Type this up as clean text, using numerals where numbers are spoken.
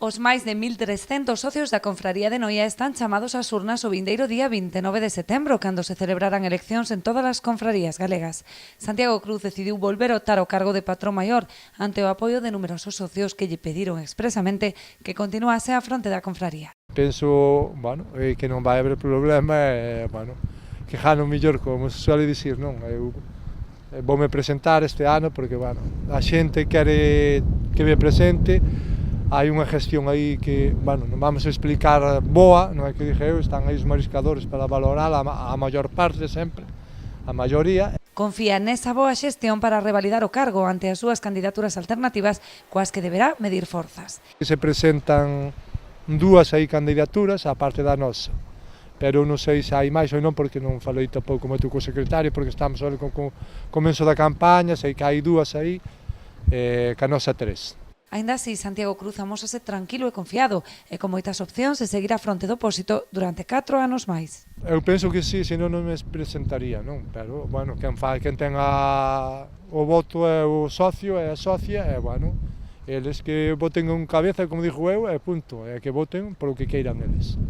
Os máis de 1.300 socios da Confraría de Noia están chamados ás urnas o vindeiro día 29 de setembro, cando se celebrarán eleccións en todas as confrarías galegas. Santiago Cruz decidiu volver a optar ao cargo de patrón maior ante o apoio de numerosos socios que lle pediron expresamente que continuase á fronte da confraría. Penso, que non vai haber problema, que gano mellor, como se suele dicir, non? Eu voume presentar este ano porque, a xente quere que me presente. Hai unha gestión aí que, non vamos a explicar boa, non é que dixe eu, están aí os mariscadores para valorar a maior parte sempre, a maioría. Confía nesa boa xestión para revalidar o cargo ante as súas candidaturas alternativas coas que deberá medir forzas. Se presentan dúas aí candidaturas, a parte da nosa, pero non sei se hai máis ou non porque non falei tampouco moito co secretario porque estamos con comenzo da campaña, sei que hai dúas aí, ca nosa tres. Aínda así, Santiago Cruz amósase tranquilo e confiado e con moitas opcións de seguir á fronte do pósito durante 4 anos máis. Eu penso que sí, senón non me presentaría, non? Pero, quen ten o voto é o socio e a socia, eles que voten en cabeza, como dixo eu, e punto, e que voten polo que queiran eles.